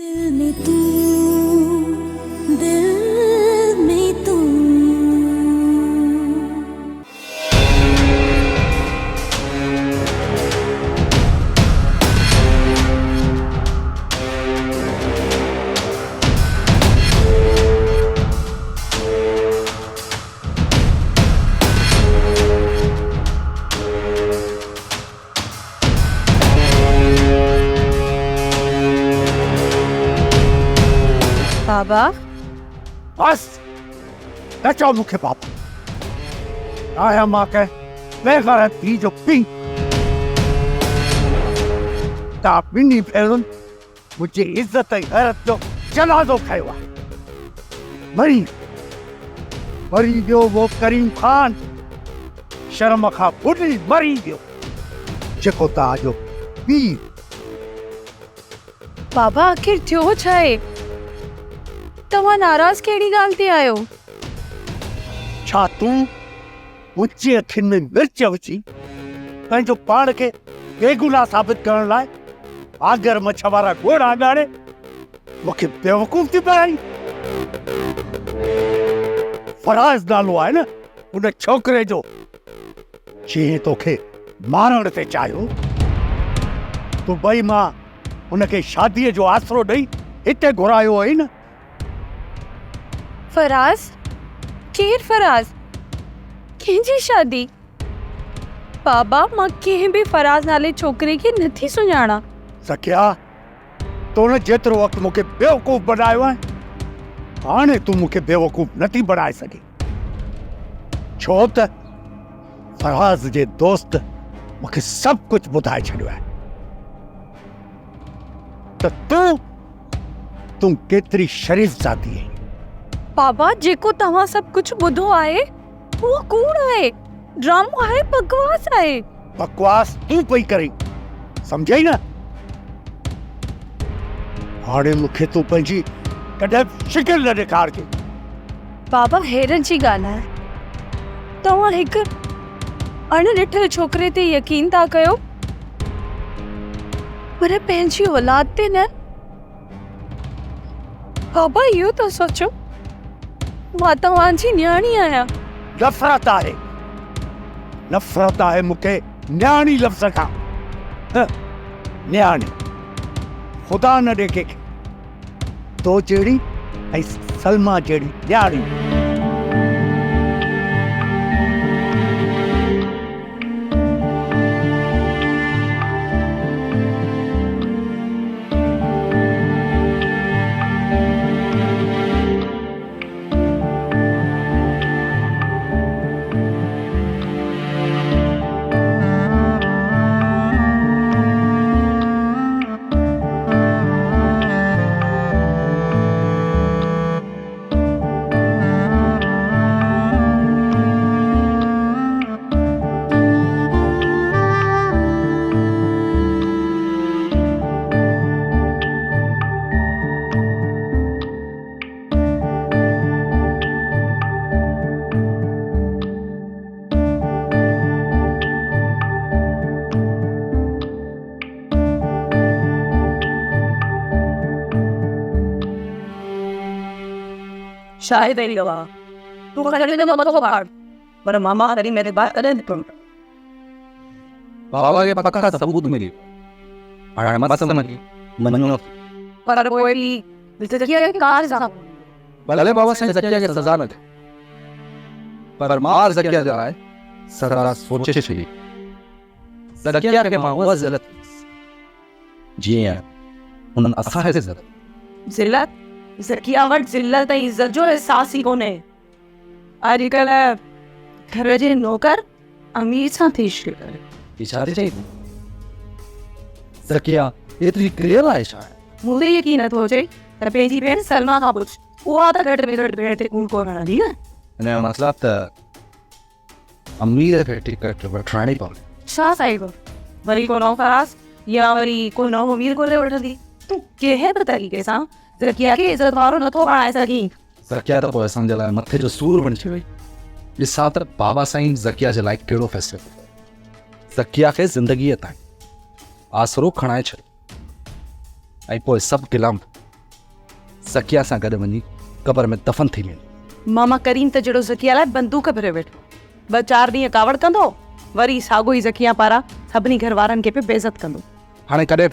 दिल में तू, दिल में तू। बाबा बस बचाओ मुखे बाप आया माँ के बेगैरत थी जो पिंक तापिनी फैलन मुझे इज्जत गैरत जो जनाजो खाया मरी मरी गयो वो करीम खान शर्म खा बुढ़ी मरी गयो जेको ताजो पीर बाबा आखिर थियो छाए तव्हां नाराज़ कहिड़ी ॻाल्हि ते आहियो? छा तूं मुंहिंजी अखियुनि में मिर्च विझी पंहिंजो पाण खे बेगुनाह साबित करण लाइ आगर मछ वारा घोड़ा ॻाड़े मूंखे बेवकूफ़ थी बणाई। फराज़ नालो आहे न उन छोकिरे जो जंहिं तोखे मारण ते चाहियो तूं भई मां उनखे शादीअ जो आसरो ॾेई हिते घुरायो हुई न। फराज़? केर फराज़? कंहिंजी शादी? बाबा मां कंहिं बि फराज़ नाले छोकिरे खे नथी सुञाणा। सखिया तो न जेतिरो वक़्तु मूंखे बेवकूफ़ बनायो आहे हाणे तूं मूंखे बेवकूफ़ नथी बनाए सघे छो त फराज़ जे दोस्त मूंखे सभु कुझु ॿुधाए छॾियो आहे त तूं केतिरी शरीफ़ ज़ाती आहीं। बाबा जेको तव्हां सभु कुझु ॿुधो आहे उहो कूड़ आहे, ड्रामो आहे, बकवास आहे। बकवास तूं पई करे सम्झई न। हाणे मूंखे तूं पंहिंजी कॾहिं शिकिल न ॾेखार के। बाबा हैरत जी ॻाल्हि आहे तव्हां हिकु अणॾिठल छोकिरे ते यकीन था कयो पर पंहिंजी औलाद ते न। बाबा इहो त सोचो मां तव्हांजी न्याणी आहियां। नफ़रत आहे मूंखे न्याणी लफ़्ज़ खां। न्याणी ख़ुदा न ॾे कंहिंखे तो जहिड़ी ऐं सलमा जहिड़ी न्याणी। शायद तेरी गवाह तू कहने लगा मत को फाड़ पर मामा तेरी मेरे बात करे तुम बाबा के पक्का सबूत मिली और मत समझ मनो पर कोई जकिया के कार साहब भले बाबा से जकिया के सजा न दे पर मार जकिया जाए सरा सोचे छी जकिया के मां गलत जी उन असा है जिल्लत जकिया वट जिल्लत इज्जत जो एहसास ही कोने अॼुकल घर जे नौकर अमीर सां थी करे इशारे चाहिए जकिया एतरी क्लियर आहे छा मुझे यकीन नथो अचे त पंहिंजी भेण सलमा खां पुछ उहा त घटि में घटि भेण ते कूड़ कोन हणंदी न। हिन जो मतिलबु त अमीर खे टिकट वठणी पवंदी। छा साहिब वरी को नओं फराज़ या वरी को नओं अमीर ॻोल्हे वठंदी तूं कंहिं बि तरीक़े सां ज़किया खे इज़त वारो नथो बणाए सघीं। ज़किया त पोइ असांजे लाइ मथे जो सूर बणिजी वई। ॾिसां त बाबा साईं ज़किया जे लाइ कहिड़ो फ़ैसिलो ज़किया खे ज़िंदगीअ ताईं आसरो खणाए छॾियो ऐं पोइ सभु गिलाम ज़किया सां गॾु वञी क़बर में दफ़न थी वेंदी। मामा करीम त जहिड़ो ज़किया लाइ बंदूक भरे वेठो, 2-4 ॾींहं कावड़ कंदो, वरी साॻो ई ज़किया पारां सभिनी घर वारनि खे पे बेइज़त कंदो। हाणे कॾहिं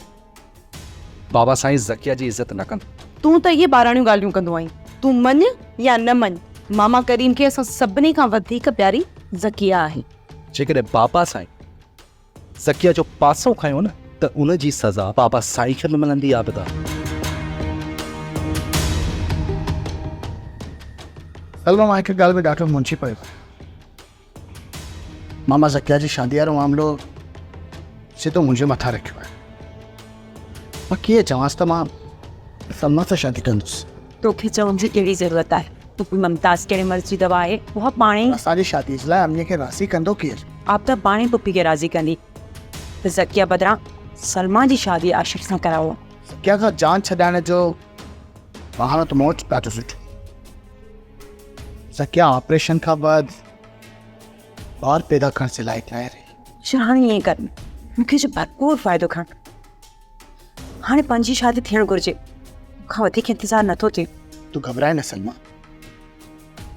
बाबा साईं ज़किया जी इज़त न कंदो। तूं त इहे ॿाराणियूं ॻाल्हियूं कंदो आहीं, तूं मञ या न मञ, मामा करीम खे असां सभिनी खां वधीक प्यारी ज़किया आहे। जेकॾहिं बाबा साईं ज़किया जो पासो खयो न त उन जी सज़ा बाबा साईं खे बि मिलंदी आहे। बेटा सलमा मां हिकु ॻाल्हि में ॾाढो मुंझी पियो। मामा ज़किया जी शादी वारो मामिलो सिधो मुंहिंजे मथां रखियो आहे। मां कीअं चवांसि त मां सलमा सां शादी कंदुसि। तोखे चवण जी कहिड़ी ज़रूरत आहे? तूं ममताज़ कहिड़े मर्ज़ जी दवा आहे, उहा पाणे ई असांजी शादी जे लाइ अमीअ खे राज़ी कंदो केरु? आप त पाणे पुपी खे राज़ी कंदी त ज़किया बदिरां सलमा जी शादी आशिक़ सां कराओ। ज़किया खां जान छॾाइण जो बहानो त मूं वटि ॾाढो सुठो। ज़किया ऑपरेशन खां बाद ॿार पैदा करण जे लाइ ठाहे रही। हाणे ईअं कर, मूंखे जो भरपूर फ़ाइदो खण। हाणे पंहिंजी शादी थियणु घुरिजे, मूंखां वधीक इंतज़ारु नथो थिए। तूं घबराए न सलमा,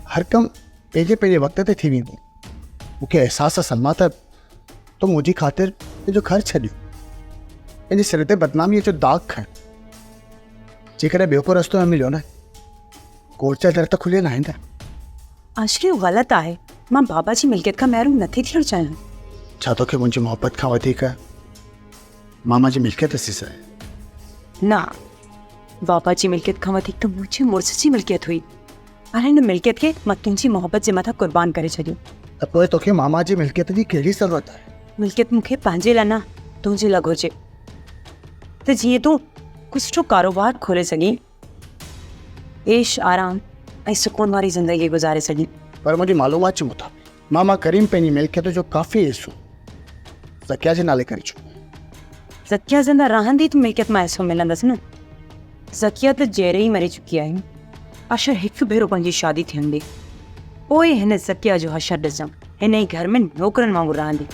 हर कमु पंहिंजे वक़्त ते थी वेंदो। मूंखे अहसासु आहे सलमा त तूं मुंहिंजी ख़ातिर तुंहिंजो घर छॾियो, पंहिंजे सिर ते बदनामीअ जो दाग़ खण। जेकॾहिं ॿियो को रस्तो न मिलियो न, कोर्ट जा दर त खुलियल आहिनि न। आशिक़ ग़लति आहे, मां बाबा जी मिल्कियत खां महिरूम नथी थियणु चाहियां। छा तोखे मुंहिंजी मोहबत खां वधीक मामा जी मिल्कियत सीस आहे? न, बाबा जी मिल्कियत खां वधीक त मुंहिंजे मुड़ुस जी मिल्कियत हुई। हाणे हिन मिल्कियत खे मां तुंहिंजी मोहबत जे मथां क़ुर्बान करे छॾियो। त पोइ तोखे मामा जी मिल्कियत जी कहिड़ी ज़रूरत आहे? मिल्कियत मूंखे पंहिंजे लाइ न, तुंहिंजे लाइ घुरिजे, त जीअं तूं कुझु सुठो कारोबार खोले सघीं, ऐश आराम ऐं सुकून वारी ज़िंदगी गुज़ारे सघीं। पर मुंहिंजी मालूमात जे मुताबिक़ मामा करीम पंहिंजी मिल्कियत जो काफ़ी हिसो ज़किया जे नाले करे चुको। ज़किया ज़िंदा रहंदी त मिल्कियत मां हिसो मिलंदसि न। ज़किया त जहिड़े ई मरी चुकी आहे। आशा हिकु भेरो पंहिंजी शादी थियण ॾे, पोइ हिन ज़किया जो हशर ॾिसंदमि, हिन ई घर में नौकरनि वांगुरु रहंदी।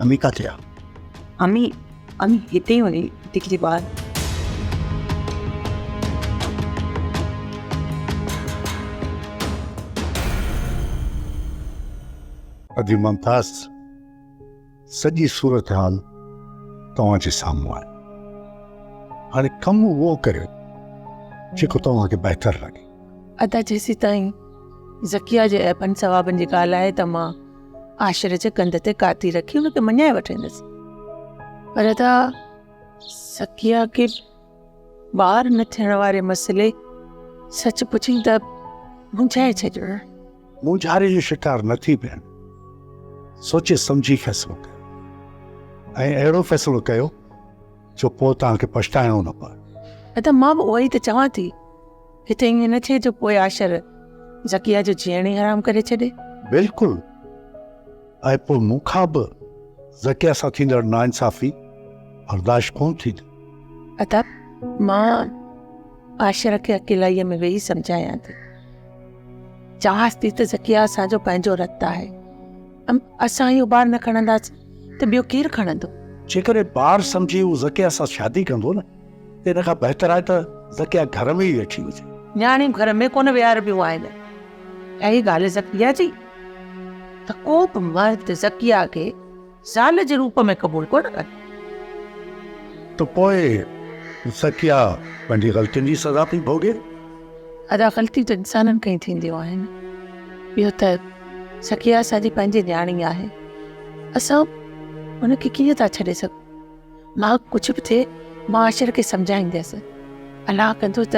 अमी किथे आहे? अमी हिते ई हुई, दिखी ॿाहिरि। अजी मुमताज़, सॼी सूरत हाल तव्हांजे साम्हूं आहे। हाणे कमु उहो करियो जेको तव्हांखे बहितरु लॻे। अदा जेसी ताईं ज़किया जे ऐपनि सवाबनि जी ॻाल्हि आहे त मां आशिर जे कंध ते काती रखी हुनखे मञाए वठंदसि, पर अदा ज़किया खे ॿार न थियण वारे मसइले सच पुछी त मुंझाए छॾियो। मुंझारे जो शिकार न थी भेण, सोचे सम्झी फ़ैसिलो कयो ऐं अहिड़ो फ़ैसिलो कयो जो पोइ तव्हांखे पछताइणो न पए। अदा मां बि उहो ई त चवां थी, हिते ईअं न थिए जो पोइ आशिर ज़किया जो जीअण ई हराम करे छॾे। बिल्कुलु, ऐं पोइ मूंखां बि ज़किया सां थींदड़ नाइंसाफ़ी बर्दाश्त कोन थींदी। अदा मां आशिर खे अकेलाईअ में वेही सम्झायां थी, चाहस थी त ज़किया असांजो पंहिंजो रत आहे। असां इहो ॿार न खणंदासीं त ॿियो केरु खणंदो? जेकॾहिं ॿार सम्झी हू ज़किया सां शादी कंदो न, त इन खां बहितर आहे त ज़किया घर में ई वेठी हुजे। न्याणियूं घर में कोन विहारबियूं आहिनि। ऐं ॻाल्हि ज़किया जी त को बि मर्द ज़किया खे ज़ाल जे रूप में क़बूल कोन करे। त पोइ ज़किया पंहिंजी ग़लतियुनि जी सज़ा थी भोॻे। अदा ग़लती त इंसाननि खां ई थींदियूं आहिनि। ॿियो त ज़किया असांजी पंहिंजी न्याणी आहे, असां हुनखे कीअं था छॾे सघूं? मां कुझु बि थिए मां आशिर खे सम्झाईंदसि, अलाह कंदो त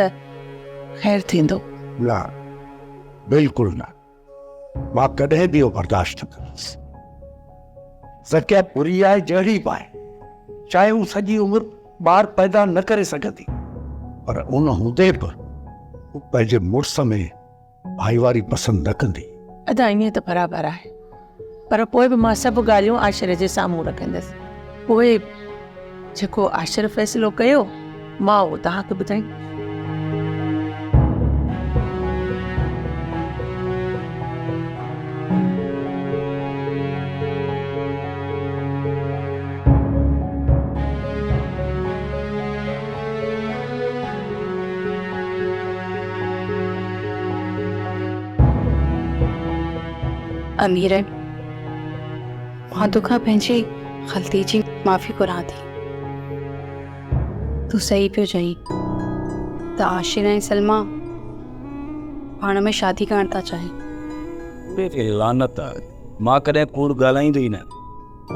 ख़ैरु थींदो। न, बिल्कुलु न, मां कॾहिं बि इहो बर्दाश्त न कंदुसि। ज़किया बुरी आहे जहिड़ी बि आहे, चाहे हू सॼी उमिरि ॿार पैदा न करे सघंदी, पर उन हूंदे बि हू पंहिंजे मुड़ुस में भाईवारी पसंदि न कंदी। अदा ईअं त बराबरि आहे, पर पोइ बि मां सभु ॻाल्हियूं आशिर जे साम्हूं रखंदसि। पोइ जेको आशिर फ़ैसिलो कयो मां उहो तव्हांखे ॿुधाई। अमीर मां तोखां पंहिंजी ग़लती जी माफ़ी घुरां थी। तूं सही पियो चई त आशिर ऐं सलमा पाण में शादी करण था चाहिनि। तेरी लानत आहे, मां कॾहिं कूड़ ॻाल्हाईंदो ई न।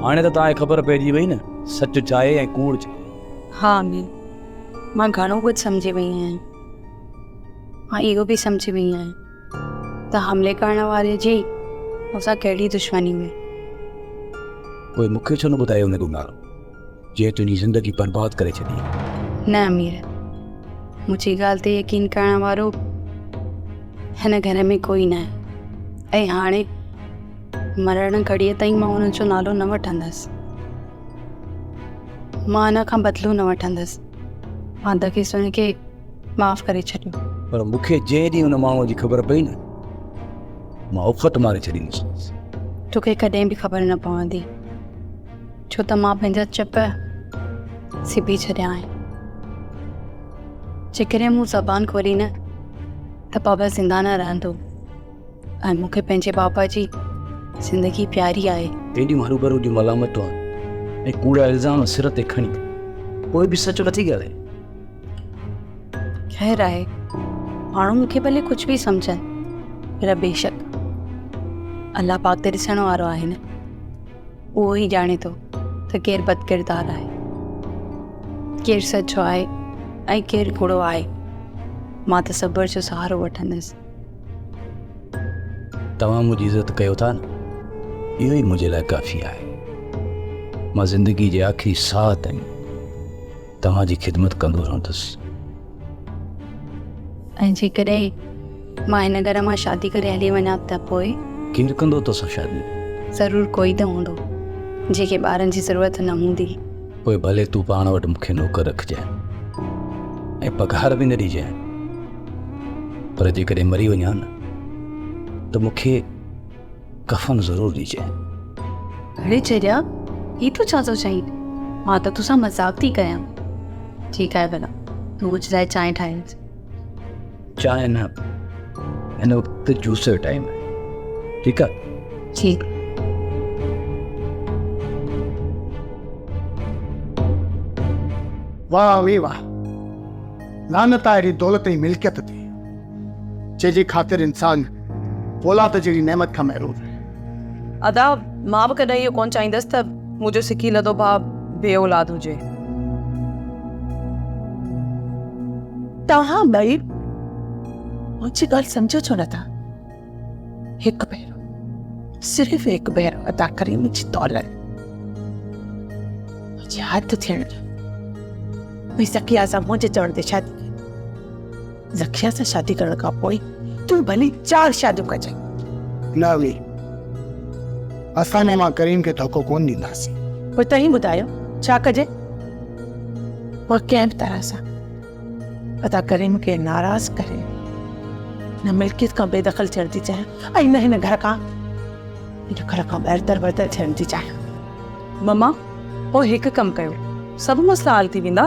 हाणे त तव्हांखे ख़बर पइजी वई न सच छा आहे ऐं कूड़ छा। हाँ अमीर, मां घणो कुझु सम्झी वई आहियां। मां इहो बि सम्झी वई आहियां त हमले करण वारे जी मूंसां कहिड़ी दुश्मनी हुई। पोइ मूंखे छो न ॿुधायो हुन नालो जे तुंहिंजी ज़िंदगी बर्बाद करे छॾी। न अमीर, मुंहिंजी ॻाल्हि ते यकीन करण वारो हिन घर में कोई न आहे ऐं हाणे मरण घड़ीअ ताईं मां हुन जो नालो न वठंदसि। मां हिन खां बदिलो न वठंदसि। मां त खेसि हुनखे माफ़ करे छॾियो। पर मूंखे जंहिं ॾींहुं हुन माण्हूअ जी ख़बर पई न, मां उफ़त मारे छॾींदुसि। तोखे कॾहिं बि ख़बर न पवंदी, छो त मां पंहिंजा चप सिबी छॾिया आहिनि। जेकॾहिं मूं ज़बान खोली न त बाबा ज़िंदा न रहंदो ऐं मूंखे पंहिंजे बाबा जी ज़िंदगी प्यारी आहे। तेॾी हरूभरू जी मलामत ऐं कूड़ा इल्ज़ाम सिर ते खणी कोई बि सच नथी ॻाल्हाए। ख़ैर आहे, माण्हू मूंखे भले कुझु बि सम्झनि, पर बेशक अल्लाह पाक ते ॾिसण वारो आहे न, उहो ई ॼाणे थो त केरु बदकिरदार आहे, केरु सचो आहे ऐं केरु कूड़ो आहे। मां त सब्र जो सहारो वठंदसि। तव्हां मुंहिंजी इज़त कयो था न, इहो ई मुंहिंजे लाइ काफ़ी आहे। मां ज़िंदगी जे आख़िरी साह ताईं तव्हांजी ख़िदमत कंदो रहंदुसि। ऐं जेकॾहिं मां हिन घर मां शादी करे हली वञा त पोइ केरु कंदो तोसां शादी? ज़रूरु कोई त हूंदो जेके ॿारनि जी ज़रूरत न हूंदी। पोइ भले तूं पाण वटि मूंखे नौकर रखजांइ ऐं पघार बि न ॾिजांइ, पर जेकॾहिं मरी वञा न त मूंखे कफ़न ज़रूरु ॾिजांइ। अड़े चरिया, ही तूं छा थो चईं? मां त तोसां मज़ाक थी कयां। ठीकु आहे भला, तूं मुंहिंजे लाइ चांहि ठाहिनि। चांहि न, हिन वक़्तु जूस जो टाइम आहे। ठीकु आहे? ठीकु। वाह वी वाह, लानत आहे अहिड़ी दौलत ऐं मिल्कियत ते जंहिंजी ख़ातिर इंसान औलाद जहिड़ी नेमत खां महिरूम आहे। अदा मां बि कॾहिं इहो कोन चाहींदसि त मुंहिंजो सिकी लधो भाउ बे औलाद हुजे। तव्हां ॿई मुंहिंजी ॻाल्हि सम्झो छो नथा? हिकु भेरो, सिर्फ़ु हिकु भेरो अदा करे मुंहिंजी दौलत मुंहिंजे हथ थियण भई ज़किया सां मुंहिंजे चवण ते शादी कई। ज़किया सां शादी करण खां पोइ तूं भली 4 शादियूं कजांइ। न वी, असां मां करीम खे धोखो कोन ॾींदासीं। पोइ तव्हीं ॿुधायो छा कजे? मां कंहिं बि तरह सां अदा करीम खे नाराज़ करे न मिल्कियत खां बेदख़ल थियण थी चाहियां ऐं न हिन घर खां ॿाहिरि दरबदर थियण थी चाहियां। मम्मा, पोइ हिकु कमु कयो, सभु मसला हल थी वेंदा।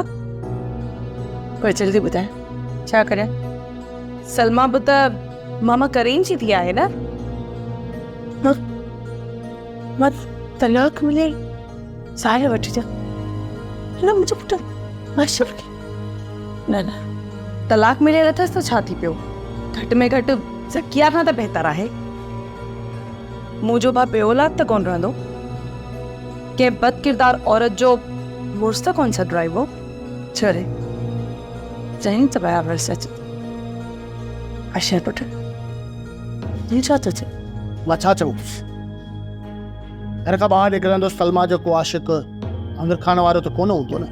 पोइ जल्दी ॿुधाए छा करियां? सलमा बि त मामा करीम जी थी आहे न। मां तलाक मिले सारे वठिजां न मुंहिंजो पुटु माशूर खे। न तलाक मिलियल अथसि त छा थी पियो? घटि में घटि ज़किया खां त बहितर आहे। मुंहिंजो भाउ बेऔलाद त कोन रहंदो, कंहिं बद किरदार औरत जो मुड़ुस त कोन छॾाइबो। छो रे, चईं त बराबरि सच। अशर पुटु हीउ छा थो चए? मां छा चऊंसि? घर खां ॿाहिरि निकिरंदो सलमा जो को आशिक़ अंदरि खाइण वारो त कोन हूंदो न।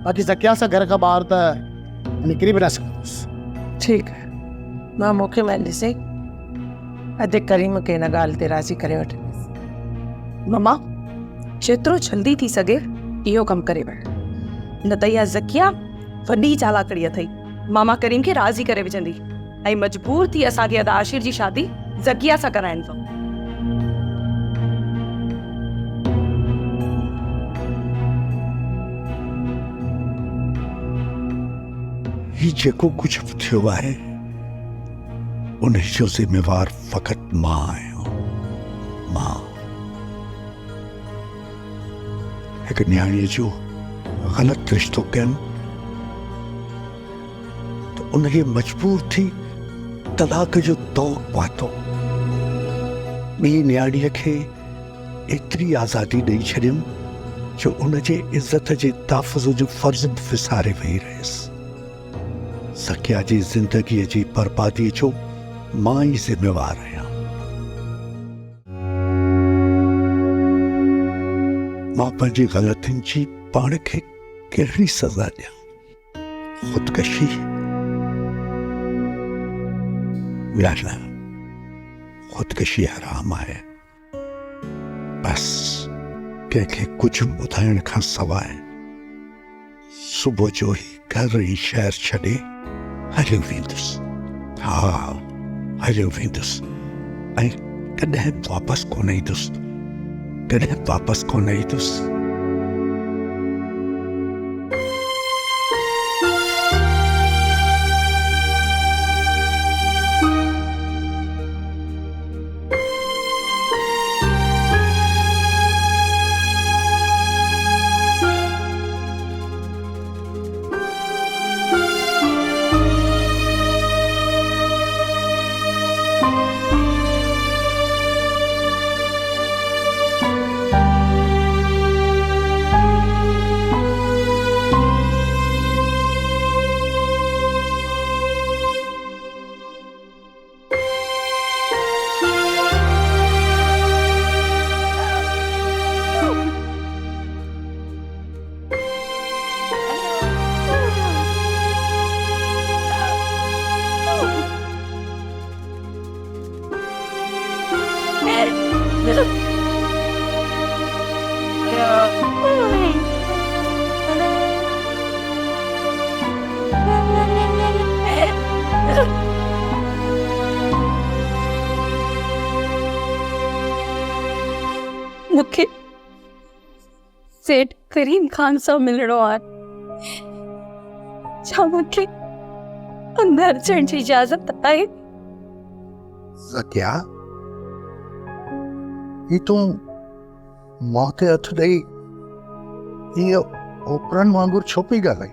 बाक़ी ज़किया सां घर खां ॿाहिरि त निकिरी बि न सघंदुसि। ठीकु आहे, मां मूंखे में ॾिसे अधे करीम खे हिन ॻाल्हि ते राज़ी करे वठंदसि। मम्मा, जेतिरो जल्दी थी सघे इहो कमु करे वठ, न त इहा ज़किया वॾी चालाकड़ी अथई। मामा करीम खे राज़ी करे विझंदी ऐं मजबूर थी असांखे अदा आशिर जी शादी ज़किया सां कराइण थो। ही जेको कुझु बि थियो आहे उन जो जिम्मेवार फकत मां आहियो। मां हिकु न्याणीअ जो ग़लति रिश्तो कयनि त उनखे मजबूर थी तलाक जो दौर पातो। ॿी न्याणीअ खे एतिरी आज़ादी ॾेई छॾियमि जो उनजे इज़त जे तहफ़ुज़ जो फ़र्ज़ विसारे वेही रहियसि। ज़किया जी ज़िंदगीअ जी बर्बादीअ जो मां ई ज़िम्मेवार आहियां। मां पंहिंजी ग़लतियुनि जी पाण खे कहिड़ी सज़ा ॾियां? ख़ुदकशी या न? ख़ुदकशी हराम आहे। बस कंहिंखे कुझु ॿुधाइण खां सवाइ सुबुह जो ई घर ई शहर छॾे हलियो वेंदुसि। हा, हलियो वेंदुसि ऐं कॾहिं वापसि कोन ईंदुसि। कॾहिं वापसि कोन ईंदुसि। मूंखे सेठ करीम खान सां मिलणो आहे। छा मूंखे अंदरि अचण जी इजाज़त आहे? ज़किया, ही तूं मां ते हथ ॾेई हीअ ओपरनि वांगुरु छो पई ॻाल्हाई?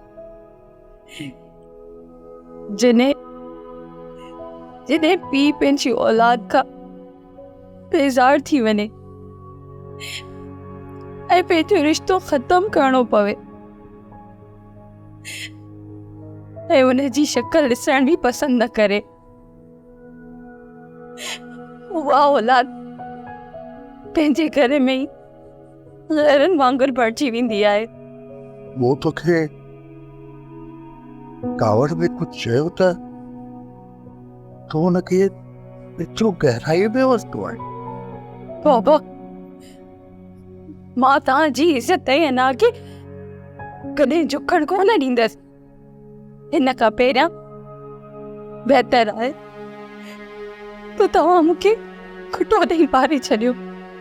जॾहिं पीउ पंहिंजी औलाद खां बेज़ार थी वञे ऐं पंहिंजो रिश्तो ख़तम करणो पवे ऐं उनजी शक्ल ॾिसण बि पसंदि न करे, उहा औलाद पंहिंजे घर में ई ग़ैरनि वांगुरु बणिजी वेंदी आहे। वो तोखे कावड़ में कुझु चयो त तूं हुनखे एतिरो गहराईअ में वरितो आहे? बाबा, मां तव्हांजी इज़त ऐं अना खे कॾहिं झुकण कोन ॾींदसि। हिन खां पहिरियां बहितर आहे त तव्हां मूंखे खुटो ॾेई पारे छॾियो।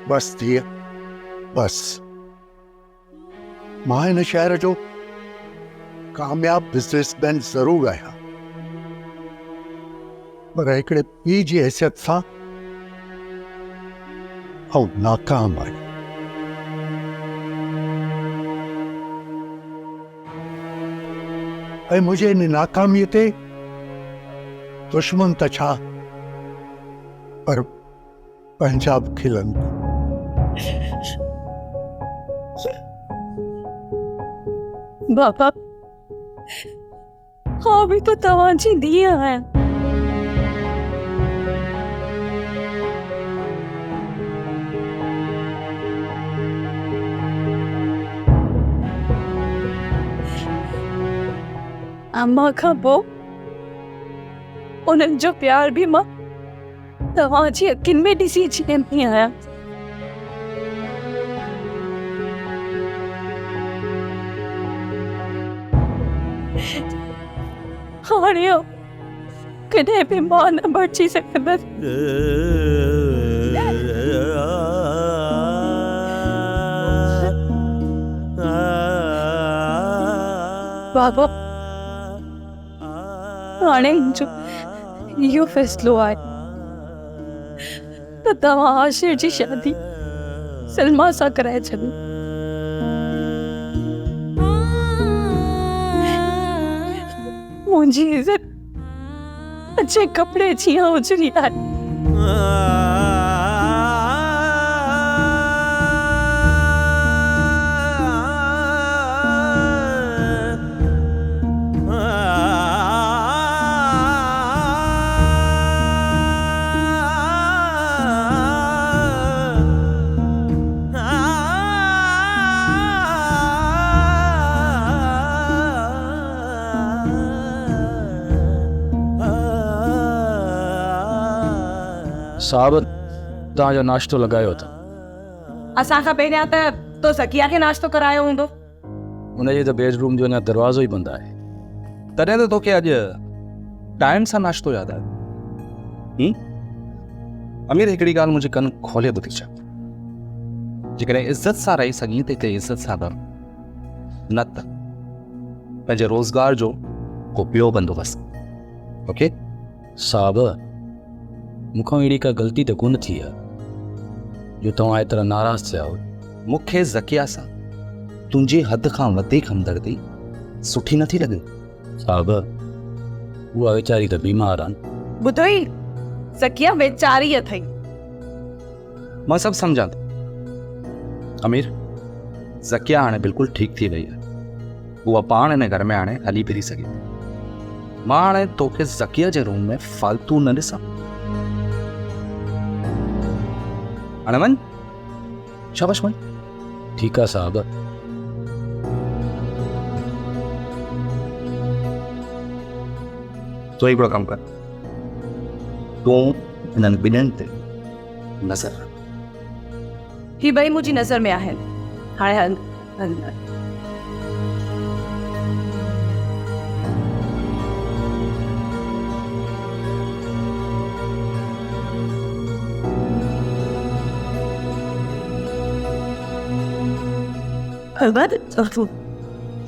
बस धीअ, बस। मां हिन शहर जो कामयाब बिज़नेसमैन ज़रूर आहियां, पर हिकिड़े पीउ जी हैसियत सां ऐं नाकाम आहियां। ऐं मुंहिंजे इन नाकामीअ ते दुश्मन त छा, पर पंहिंजा बि खिलनि। बाबा, हाँ भी तो तव्हांजी धीअ आहियां। अम्मा खां पोइ उन्हनि जो प्यार बि मां तव्हांजी अखियुनि में ॾिसी छॾींदी आहियां। हाणे कॾहिं बि मां न बची सघंदसि। बाबा, हाणे इहो फ़ैसिलो आहे त तव्हां आशिर जी शादी सलमा सां कराए छॾो। मुंहिंजी इज़त अच्छे कपिड़े जीअं हुजणी आहे। साहब तव्हांजो नाश्तो लॻायो था। असांखां पहिरियां त तो ज़किया खे नाश्तो करायो हूंदो। उनजे त बेडरूम जो अञा दरवाज़ो ई बंदि आहे, तॾहिं त तोखे अॼु टाइम सां नाश्तो यादि आहे। अमीर हिकिड़ी ॻाल्हि मुंहिंजे कन खोले ॿुधी छा, जेकॾहिं इज़त सां रही सघीं त हिते इज़त सां रह, न त पंहिंजे रोज़गार जो को ॿियो बंदोबस्तु। ओके साहब, मूंखां अहिड़ी का ग़लती त कोन थी आहे जो तव्हां एतिरा नाराज़ थिया हो। मूंखे ज़किया सां तुंहिंजी हद खां वधीक हमदर्दी सुठी नथी लॻे। साहब, उहा वीचारी त बीमार आहे। ॿुधो ई, ज़किया वेचारी अथई। मां सभु सम्झां थो अमीर, ज़किया हाणे बिल्कुलु ठीकु थी वई आहे। उहा पाण हिन घर में हाणे हली फिरी सघे। मां हाणे तोखे ज़किया जे रूम में फालतू न ॾिसां। हाणे वञ, शाबाश वञ। ठीकु आहे साहब। तो हिकिड़ो कमु कर, तूं हिननि ॿिन्हिनि ते नज़र रख। ही ॿई मुंहिंजी नज़र में आहिनि। हाणे हल हल।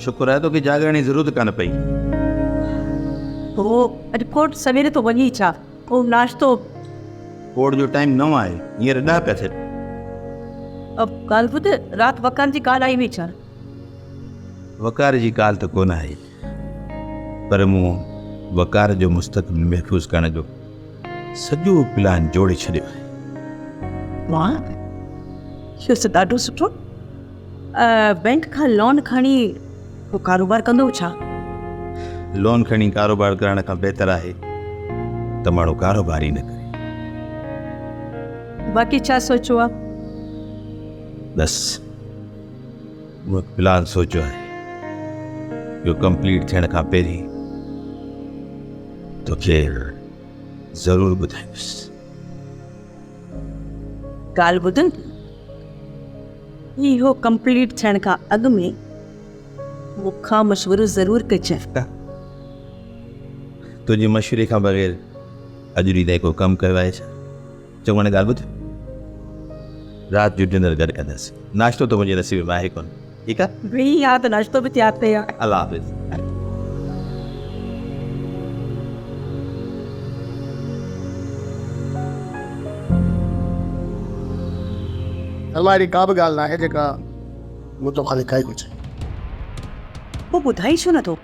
शुक्र है तो कि जागरण की जरूरत कान पई। अॼु कोर्ट सवेरे तो वञी छा, ओ नाश्तो कोर्ट जो टाइम न आहे, हींअर 10 पिया थियनि। अब ॻाल्हि ॿुध, राति वकान जी काल आई हुई छा? वकार जी काल तो कोन आई, पर मूं वकार जो मुस्तक़बिल महफ़ूज़ करण जो सॼो प्लान जोड़े छॾियो आहे। वाह, इहो त ॾाढो सुठो। बैंक खां लोन खणी को कारोबार कंदो छा? लोन खणी कारोबार करण खां बहितर आहे त माण्हू कारोबार ई न करे। बाक़ी छा सोचो आहे? बस मूं प्लान सोचियो आहे, इहो कंप्लीट थियण खां पहिरीं तोखे ज़रूरु ॿुधाईंदुसि। ॻाल्हि ॿुधनि, इहो कंप्लीट थियण खां अॻु में मूंखां मशवरो ज़रूरु कजांइ। तुंहिंजी मशवरे खां बग़ैर अॼु ॾींहुं ताईं को कमु कयो आहे छा? चङो हाणे ॻाल्हि ॿुध, राति जो डिनर गॾु कंदासीं। नाश्तो तो मुंहिंजे नसीब में आहे कोन, ठीकु आहे? वेही आहे त नाश्तो बि तयारु कयो आहे। अल्लाह हाफ़िज़। हमारी का बि ॻाल्हि न आहे जेका मूं तो ख़ाली काई कुझु। पोइ ॿुधाई छो नथो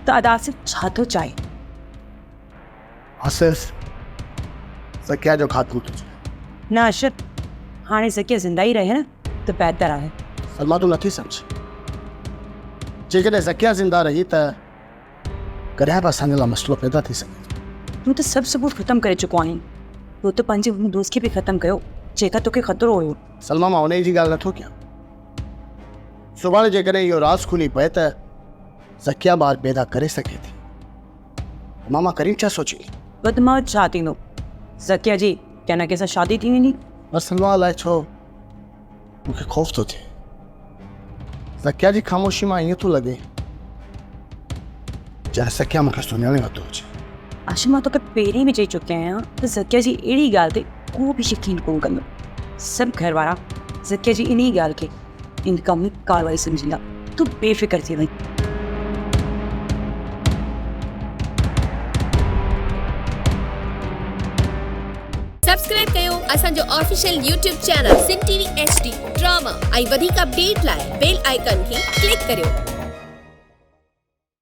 त अदासिफ़ छा थो चाहे? आसिफ़ ज़किया जो खात्मो थो चाहे। न अशर, हाणे ज़किया ज़िंदा ई रहे न त बहितर आहे। सलमा तूं नथी सम्झ, जेकॾहिं ज़किया ज़िंदा रही त कॾहिं बि असांजे लाइ मसइलो पैदा थी सघे। तूं त सभु सबूत ख़तमु करे चुको आहीं। तूं त पंहिंजे हुन दोस्त खे बि ख़तमु कयो जेका तोखे ख़तरो हुयो। सलमा, मां उन जी ॻाल्हि नथो कयां। सुभाणे जेकॾहिं इहो राज़ खुली पए त ज़किया ॿार पैदा करे सघे थी। मामा करीम छा सोची? बदमाश छा थींदो? ज़किया जी कंहिं न कंहिं सां शादी थी वेंदी। बस सलमा लाइ छो मूंखे ख़ौफ़ थो थिए। ज़किया जी ख़ामोशी मां ईअं थो लॻे ॼण ज़किया मूंखे सुञाणे वरितो हुजे। आशिमा तोखे पहिरीं बि चई चुकी आहियां त ज़किया जी अहिड़ी ॻाल्हि ते को बि यकीन कोन कंदो। सभु घर वारा ज़किया जी इन ई ॻाल्हि खे इंतकाम में कार्रवाई सम्झींदा। तूं बेफ़िक्र थी वई। सब्सक्राइब कयो असांजो ऑफिशियल यूट्यूब चैनल सिन टीवी HD ड्रामा ऐं वधीक अपडेट लाइ बेल आइकन खे क्लिक करियो।